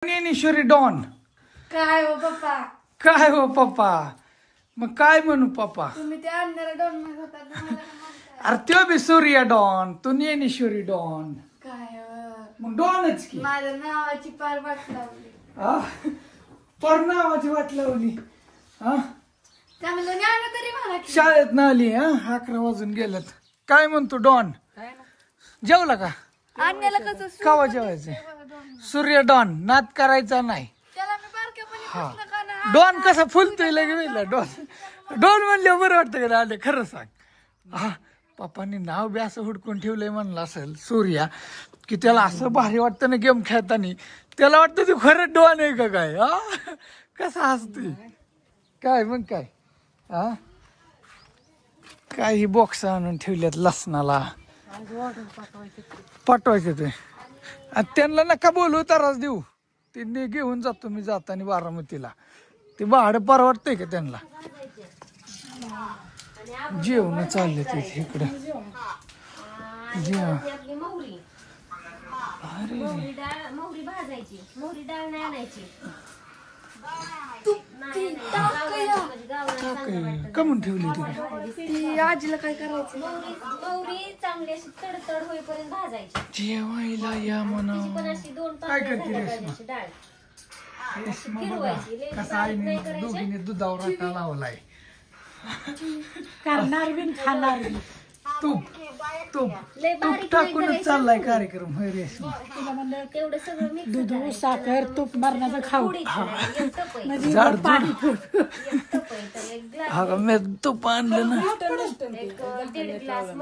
Dnyaneshwari don. काय हो पप्पा? काय हो पप्पा? मग काय म्हणू पप्पा? तुम्ही ते आणणारा डॉन म्हणत होता ना, मला काय म्हणताय? अरे त्यो बी सूर्या डॉन, तू ज्ञानेश्वरी डॉन. काय हो? मग डॉनच की. माझ्या नावाची पार वाट लावली. हा? पर नावाची वाट लावली. हा? चांगलं ज्ञान तरी मला की. शाळेत ना आली. हा 11 वाजून गेलेत. काय म्हणतो डॉन? जेवला का? आणण्याला कसं कावा जेवायचं? सूर्य डॉन. नाद करायचा नाही. त्याला मी बारक्यापणी प्रश्न का ना डॉन कसा फुलतोय लगे वेळेला. डॉन म्हणले बरं वाटतं का? आले खरं सांग. हा पप्पांनी नाव बी असं हुडकून ठेवलंय म्हणलं असेल सूर्या, की त्याला असं भारी वाटतं ना गेम खेळताना. त्याला वाटतं तू खरं डॉन आहे का काय? हा कसा हसतोय काय? मग काय? हा काही बॉक्स आणून ठेवल्यात लसणाला पाठवायचे ते. त्यांना नका बोलू त्रास देऊ. ते घेऊन जातो मी जाताना बारामतीला. ते भाडं परवडतंय का त्यांना? जेवण चालले तिथे इकडं. जेवण मोहरी भाजायची, मोहरी डाळ नाही आणायची. कमून ठेवली तिकडे? ती आजीला काय करायचं? मोहरी चांगली अशी तडतड होईपर्यंत भाजायची. जेवायला या म्हणा. पण अशी 2-5 काय करते झाल्या रेश्मा? पाहिजे डाळ. रेश्मा बघा कसा आईने दोघीने दुधावर आटा लावलाय. करणार बिन खाणार बी. तूप तूप लय तूप बारीक टाकूनच चाललाय कार्यक्रम. होय रेश्मा. तेवढं सगळं मिक्स दूध साखर तूप मारण्याचं खाऊ. झाड झाड हा का? मी तूप आणलं ना.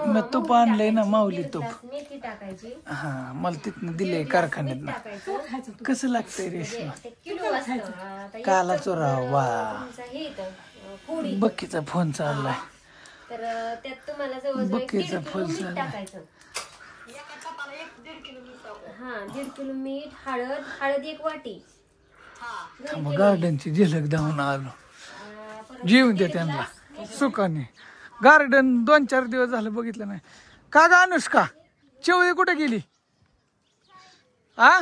मी तूप आणलंय ना माऊली तूप. मेथी टाकायची. हा मला तिथनं दिलंय कारखान्यात ना. कसं लागतंय रेश्मा? किलो असतं. काला चोरा वा. हे येतं, फोडी. बक्कीचा फोन चाललाय. तर त्यात तुम्हाला जवळजवळ बक्कीचं 1.5 फुल किलो मीठ झालं. टाकायचं. हा 1.5 किलो मीठ. हळद 1 वाटी. मग गार्डनची झलक धावून आलो. जेवून दे त्यांना सुखाने. गार्डन 2-4 दिवस झालं बघितलं नाही. का ग अनुष्का? चेवळी कुठे गेली? आ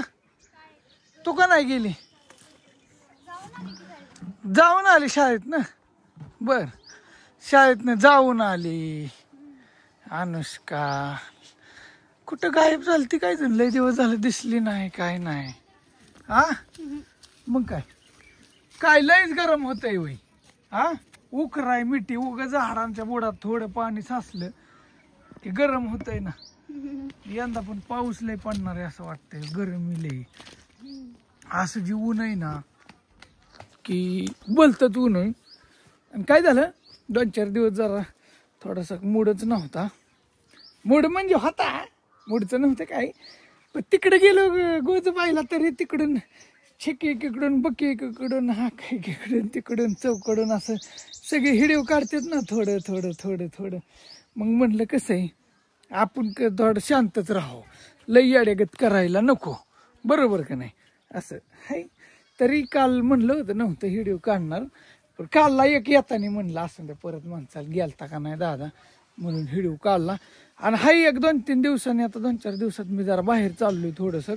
तू का नाही गेली? जाऊन आली शाळेत ना. बर शाळेतनं जाऊन आली अनुष्का. कुठं गायब झाली ती? काय झालं? लय दिवस झालं दिसली नाही काय नाही. हा मग काय? काय लयच गरम होतंय वय. हा उकराय मिठी उग झाडांच्या बुडात थोडं पाणी साचलं की गरम होतंय ना. यंदा पण पाऊस लय पडणार आहे असं वाटतंय. गरमी लय. असं जी ऊन आहे ना की बोलतात ऊन आहे. आणि काय झालं 2-4 दिवस जरा थोडासा मूडच नव्हता. मूड म्हणजे होता, मूडचं नव्हतं काय. पण तिकडे गेलो गोज पाहिला तरी तिकडून छेकी एकीकडून बकी एकीकडून हाक एकीकडून तिकडून चौकडून असं सगळे हिडीव काढतात ना थोडं थोडं थोडं थोडं. मग म्हटलं कसं आहे आपण थोडं शांतच राहावं. लई अडेगत करायला नको. बरोबर का नाही? असं हाय. तरी काल म्हणलं होतं नव्हतं हिडीव काढणार. पण कालला एक येताना म्हणलं असं त्या परत माणसाला गेलता का नाही दादा म्हणून हिडीव काढला. आणि हाय एक 2-3 दिवसांनी आता 2-4 दिवसात मी जरा बाहेर चाललोय थोडंसं.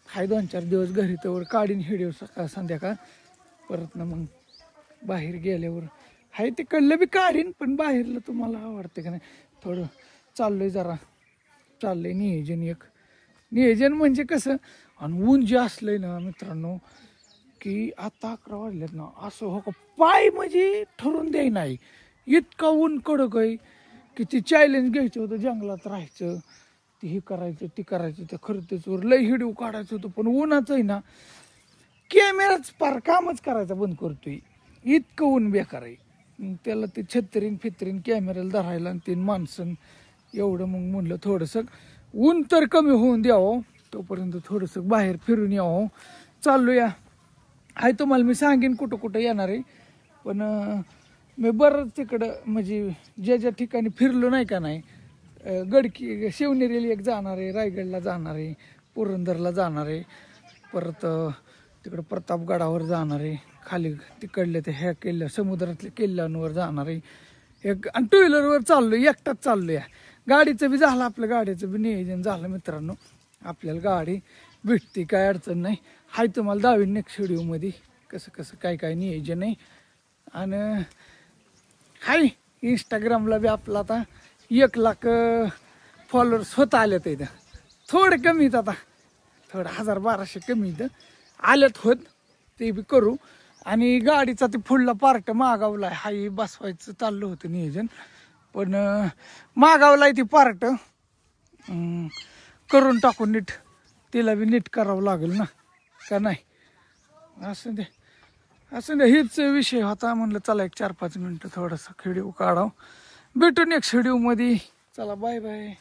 हाय 2-4 दिवस घरी तर काढीन हिडीव सकाळ संध्याकाळ. परत ना मग बाहेर गेल्यावर हाय तिकडलं बी काढीन. पण बाहेरलं तुम्हाला आवडते का नाही? थोडं चाललोय जरा. चाललंय नियोजन. एक नियोजन म्हणजे कसं आणि ऊन जे असलंय ना मित्रांनो की आता 11 वाजलेत ना असं हो का पाय म्हणजे ठरून द्याय नाही. इतका ऊन कडक आहे की ती चॅलेंज घ्यायचं होतं. जंगलात राहायचं ते हे करायचं ते करायचं. त्या खरतेचवर लय हिडीव काढायचं होतं. पण उन्हाचं आहे ना कॅमेराच पार कामच करायचा बंद करतोय. इतकं ऊन बेकार आहे. मग त्याला ते छत्रीन फित्रीन कॅमेऱ्याला धरायला आणि 3 माणसं एवढं. मग म्हणलं थोडंसं ऊन तर कमी होऊन द्यावं तोपर्यंत थोडंसं बाहेर फिरून यावं. चालूया हाय. तुम्हाला मी सांगेन कुठं कुठं येणार आहे. पण मी बरंच तिकडं म्हणजे ज्या ज्या ठिकाणी फिरलो नाही का नाही. गडकी शिवनेरीला एक जाणार आहे, रायगडला जाणार आहे, पुरंदरला जाणार आहे, परत तिकडं प्रतापगडावर जाणार आहे, खाली तिकडले ते ह्या किल्ल्या समुद्रातल्या किल्ल्यांवर जाणार आहे एक. आणि 2 व्हीलरवर चाललो एकटाच चाललो. या गाडीचं बी झालं आपलं. गाडीचं बी नियोजन झालं मित्रांनो. आपल्याला गाडी भेटते, काय अडचण नाही. हाय तुम्हाला दावीन नेक्स्ट व्हिडिओमध्ये कसं कसं काय काय नियोजन आहे. आणि हाय इंस्टाग्रामला बी आपला आता 1 लाख फॉलोअर्स होत आलेत इथं. थोडं कमी आहेत आता, थोडं 1000-1200 कमी इथं आलेत होत, ते बी करू. आणि गाडीचा ते पुढला पार्ट मागावला आहे, हाही बसवायचं चाललं होतं नियोजन, पण मागावला आहे ती पार्ट. करून टाकून नीट, तिला बी नीट करावं लागेल ना, का नाही. असं दे असं दे, हेच विषय होता. म्हणलं चला एक 4-5 मिनटं थोडासा व्हिडिओ काढावं. भेटू नेक्स्ट व्हिडिओमध्ये. चला बाय बाय.